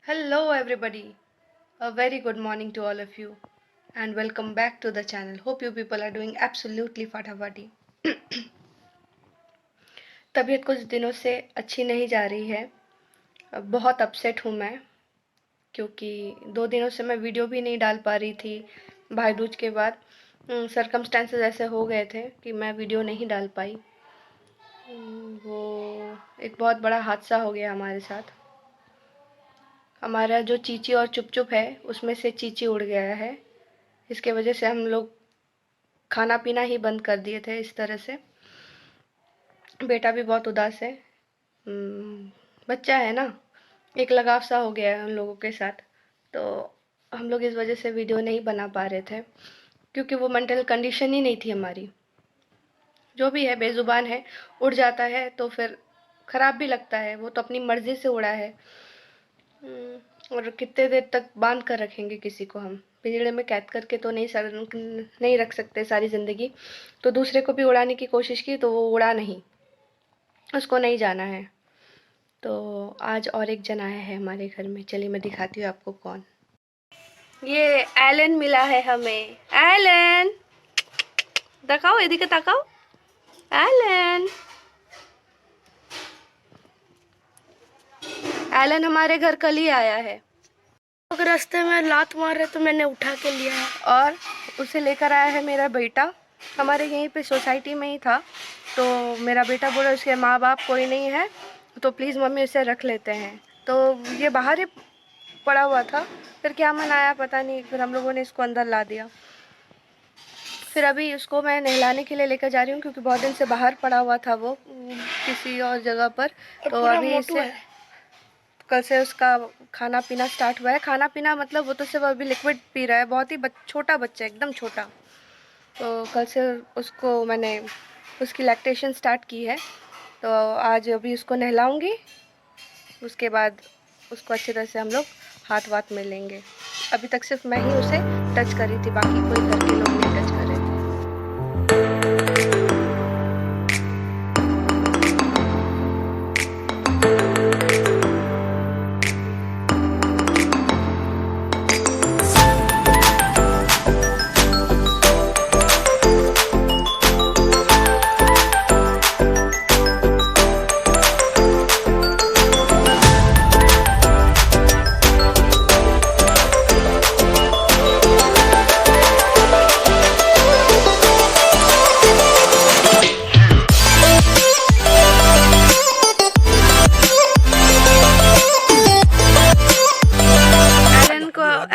Hello, everybody. A very good morning to all of you, and welcome back to the channel. Hope you people are doing absolutely फटाफटी। तबीयत कुछ दिनों से अच्छी नहीं जा रही है। बहुत अपसेट हूँ मैं, क्योंकि 2 दिनों से मैं वीडियो भी नहीं डाल पा रही थी। भाई दूज के बाद सरकमस्टेंसेस ऐसे हो गए थे कि मैं वीडियो नहीं डाल पाई। वो एक बहुत बड़ा हादसा हो गया हमारे साथ। हमारा जो चीची और चुप चुप है, उसमें से चीची उड़ गया है। इसके वजह से हम लोग खाना पीना ही बंद कर दिए थे। इस तरह से बेटा भी बहुत उदास है। बच्चा है ना, एक लगाव सा हो गया है उन लोगों के साथ। तो हम लोग इस वजह से वीडियो नहीं बना पा रहे थे, क्योंकि वो मेंटल कंडीशन ही नहीं थी हमारी। जो भी है बेजुबान है, उड़ जाता है तो फिर खराब भी लगता है। वो तो अपनी मर्जी से उड़ा है। और कितने देर तक बांध कर रखेंगे किसी को? हम पिंजड़े में कैद करके तो नहीं रख सकते सारी ज़िंदगी। तो दूसरे को भी उड़ाने की कोशिश की तो वो उड़ा नहीं, उसको नहीं जाना है। तो आज और एक जन आया है हमारे घर में। चलिए मैं दिखाती हूँ आपको कौन। ये एलन मिला है हमें। एलन, दिखाओ, एदिके ताकाओ। एलन, एलन हमारे घर कल ही आया है। लोग रास्ते में लात मार रहे तो मैंने उठा के लिया है। और उसे लेकर आया है मेरा बेटा। हमारे यहीं पे सोसाइटी में ही था। तो मेरा बेटा बोला उसके माँ बाप कोई नहीं है, तो प्लीज़ मम्मी उसे रख लेते हैं। तो ये बाहर ही पड़ा हुआ था। फिर क्या मन आया पता नहीं, फिर हम लोगों ने इसको अंदर ला दिया। फिर अभी उसको मैं नहलाने के लिए लेकर जा रही हूँ, क्योंकि बहुत दिन से बाहर पड़ा हुआ था वो किसी और जगह पर। तो अभी इसे कल से उसका खाना पीना स्टार्ट हुआ है। खाना पीना मतलब वो तो सिर्फ अभी लिक्विड पी रहा है। बहुत ही छोटा बच्चा है, एकदम छोटा। तो कल से उसको मैंने उसकी लैक्टेशन स्टार्ट की है। तो आज अभी उसको नहलाऊंगी, उसके बाद उसको अच्छी तरह से हम लोग हाथ वाथ में लेंगे। अभी तक सिर्फ मैं ही उसे टच करी थी, बाकी कोई घर के लोग नहीं टच कर रहे थे।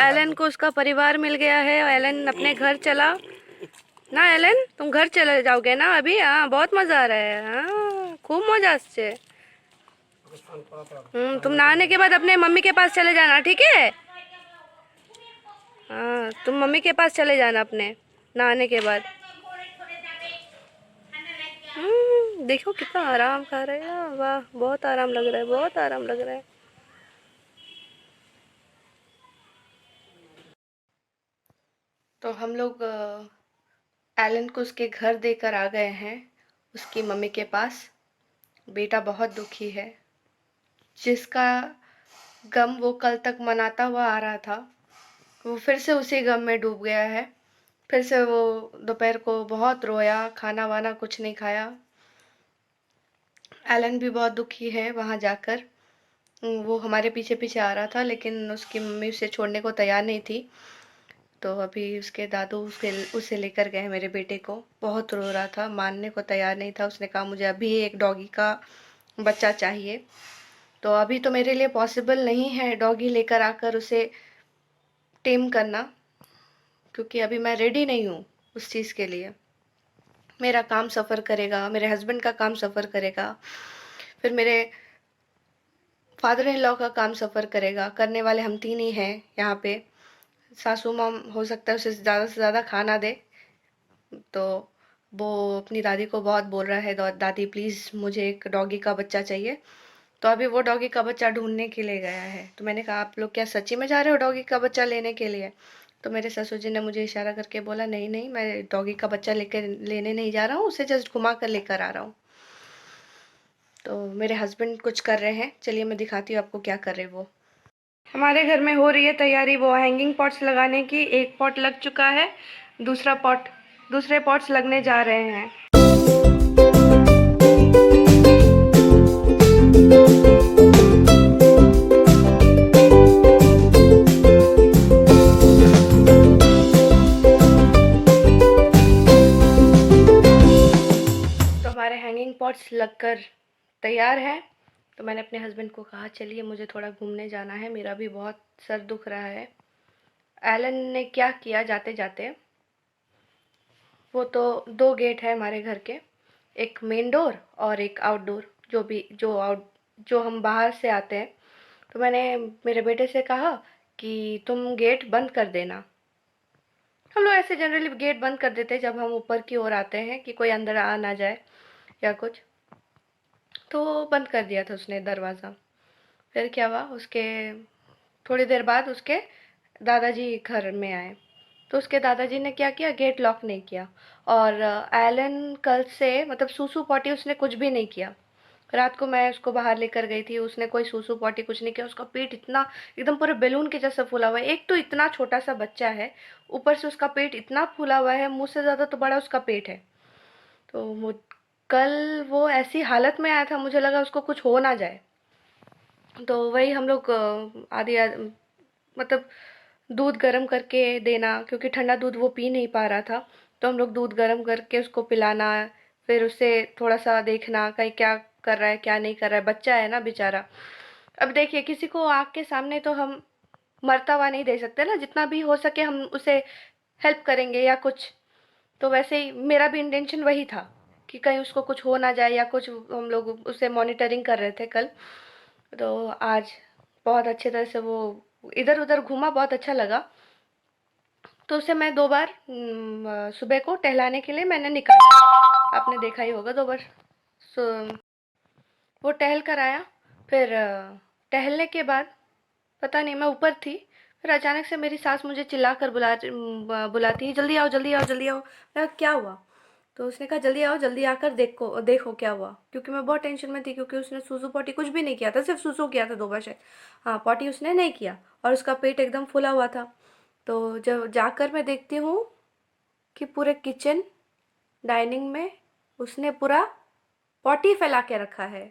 एलन को उसका परिवार मिल गया है। एलन अपने घर चला ना। एलन, तुम घर चले जाओगे ना अभी? हाँ, बहुत मजा आ रहा है। हाँ, खूब मजा से। तुम नहाने के बाद अपने मम्मी के पास चले जाना, ठीक है? हाँ, तुम मम्मी के पास चले जाना अपने नहाने के बाद। देखो कितना आराम खा रहे हैं। वाह, बहुत आराम लग रहा है, बहुत आराम लग रहा है। तो हम लोग एलन को उसके घर देकर आ गए हैं, उसकी मम्मी के पास। बेटा बहुत दुखी है। जिसका गम वो कल तक मनाता हुआ आ रहा था, वो फिर से उसी गम में डूब गया है। फिर से वो दोपहर को बहुत रोया, खाना वाना कुछ नहीं खाया। एलन भी बहुत दुखी है वहाँ जाकर। वो हमारे पीछे पीछे आ रहा था, लेकिन उसकी मम्मी उसे छोड़ने को तैयार नहीं थी। तो अभी उसके दादू उसे लेकर गए मेरे बेटे को। बहुत रो रहा था, मानने को तैयार नहीं था। उसने कहा मुझे अभी एक डॉगी का बच्चा चाहिए। तो अभी तो मेरे लिए पॉसिबल नहीं है डॉगी लेकर आकर उसे टेम करना, क्योंकि अभी मैं रेडी नहीं हूँ उस चीज़ के लिए। मेरा काम सफ़र करेगा, मेरे हस्बैंड का काम सफ़र करेगा, फिर मेरे फादर इन लॉ का काम सफ़र करेगा। करने वाले हम तीन ही हैं यहाँ पे। सासू माँ हो सकता है उसे ज़्यादा से ज़्यादा खाना दे। तो वो अपनी दादी को बहुत बोल रहा है, दादी प्लीज़ मुझे एक डॉगी का बच्चा चाहिए। तो अभी वो डॉगी का बच्चा ढूंढने के लिए गया है। तो मैंने कहा आप लोग क्या सच्ची में जा रहे हो डॉगी का बच्चा लेने के लिए? तो मेरे ससुर जी ने मुझे इशारा करके बोला नहीं नहीं, मैं डॉगी का बच्चा लेने नहीं जा रहा हूँ, उसे जस्ट घुमा कर लेकर आ रहा हूँ। तो मेरे हस्बैंड कुछ कर रहे हैं, चलिए मैं दिखाती हूँ आपको क्या कर रहे वो। हमारे घर में हो रही है तैयारी वो हैंगिंग पॉट्स लगाने की। एक पॉट लग चुका है, दूसरे पॉट्स लगने जा रहे हैं। तो हमारे हैंगिंग पॉट्स लगकर तैयार हैं। तो मैंने अपने हस्बैंड को कहा चलिए मुझे थोड़ा घूमने जाना है, मेरा भी बहुत सर दुख रहा है। एलन ने क्या किया जाते जाते, वो तो दो गेट है हमारे घर के, एक मेन डोर और एक आउटडोर, जो हम बाहर से आते हैं। तो मैंने मेरे बेटे से कहा कि तुम गेट बंद कर देना। हम लोग ऐसे जनरली गेट बंद कर देते हैं जब हम ऊपर की ओर आते हैं कि कोई अंदर आ ना जाए या कुछ। तो बंद कर दिया था उसने दरवाज़ा। फिर क्या हुआ, उसके थोड़ी देर बाद उसके दादाजी घर में आए। तो उसके दादाजी ने क्या किया, गेट लॉक नहीं किया। और एलन कल से मतलब सूसू पॉटी उसने कुछ भी नहीं किया। रात को मैं उसको बाहर लेकर गई थी, उसने कोई सूसू पॉटी कुछ नहीं किया। उसका पेट इतना एकदम पूरे बैलून के जैसा फूला हुआ है। एक तो इतना छोटा सा बच्चा है, ऊपर से उसका पेट इतना फूला हुआ है, मुंह से ज़्यादा तो बड़ा उसका पेट है। तो कल वो ऐसी हालत में आया था, मुझे लगा उसको कुछ हो ना जाए। तो वही हम लोग मतलब दूध गर्म करके देना, क्योंकि ठंडा दूध वो पी नहीं पा रहा था। तो हम लोग दूध गर्म करके उसको पिलाना, फिर उसे थोड़ा सा देखना कहीं क्या कर रहा है क्या नहीं कर रहा है, बच्चा है ना बेचारा। अब देखिए किसी को आँख के सामने तो हम मरता हुआ नहीं दे सकते ना, जितना भी हो सके हम उसे हेल्प करेंगे या कुछ। तो वैसे ही मेरा भी इंटेंशन वही था कि कहीं उसको कुछ हो ना जाए या कुछ। हम लोग उसे मॉनिटरिंग कर रहे थे कल। तो आज बहुत अच्छे तरह से वो इधर उधर घूमा, बहुत अच्छा लगा। तो उसे मैं 2 बार सुबह को टहलाने के लिए मैंने निकाला, आपने देखा ही होगा 2 बार। वो टहल कर आया। फिर टहलने के बाद पता नहीं, मैं ऊपर थी, फिर अचानक से मेरी सास मुझे चिल्ला कर बुलाती है, जल्दी आओ जल्दी आओ जल्दी आओ। मैं क्या हुआ? तो उसने कहा जल्दी आओ, जल्दी आकर देखो देखो क्या हुआ। क्योंकि मैं बहुत टेंशन में थी, क्योंकि उसने सूसू पॉटी कुछ भी नहीं किया था, सिर्फ सूसू किया था 2 बार शायद। हाँ, पॉटी उसने नहीं किया और उसका पेट एकदम फूला हुआ था। तो जब जाकर मैं देखती हूँ कि पूरे किचन डाइनिंग में उसने पूरा पॉटी फैला के रखा है।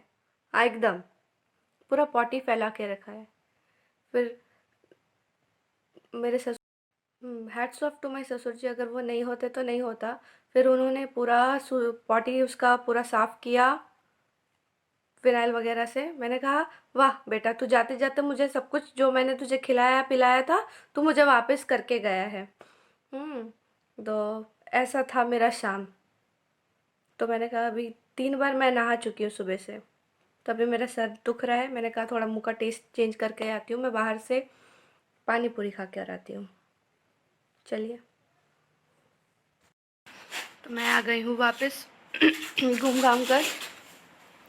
हाँ, एकदम पूरा पॉटी फैला के रखा है। फिर मेरे ससुर, हैट्स ऑफ टू माय ससुर जी, अगर वो नहीं होते तो नहीं होता। फिर उन्होंने पूरा पॉटी उसका पूरा साफ किया फिनाइल वगैरह से। मैंने कहा वाह बेटा, तू जाते जाते मुझे सब कुछ जो मैंने तुझे खिलाया पिलाया था तू मुझे वापस करके गया है। तो ऐसा था मेरा शाम। तो मैंने कहा अभी 3 बार मैं नहा चुकी हूँ सुबह से, तो अभी मेरा सर दुख रहा है। मैंने कहा थोड़ा मुंह का टेस्ट चेंज करके आती हूँ, मैं बाहर से पानी पूरी खा कर आती हूँ। चलिए, तो मैं आ गई हूँ वापस घूम घाम कर।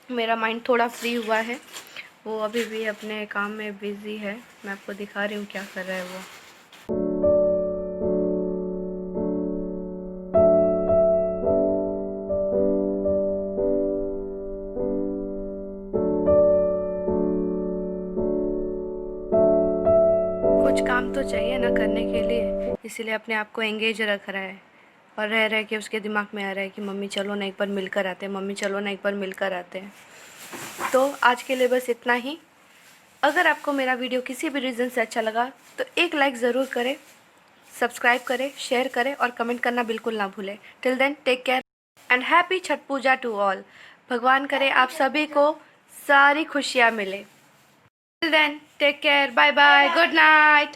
मेरा माइंड थोड़ा फ्री हुआ है। वो अभी भी अपने काम में बिज़ी है, मैं आपको दिखा रही हूँ क्या कर रहा है वो। कुछ काम तो चाहिए ना करने के लिए, इसीलिए अपने आप को एंगेज रख रहा है। और रह रह के उसके दिमाग में आ रहा है कि मम्मी चलो ना एक बार मिलकर आते हैं, मम्मी चलो ना एक बार मिलकर आते हैं। तो आज के लिए बस इतना ही। अगर आपको मेरा वीडियो किसी भी रीज़न से अच्छा लगा तो एक लाइक ज़रूर करें, सब्सक्राइब करें, शेयर करें और कमेंट करना बिल्कुल ना भूलें। Till then take care and happy Chhath Puja to all. भगवान करे आप सभी को सारी खुशियाँ मिले। Till then take care, bye bye, good night.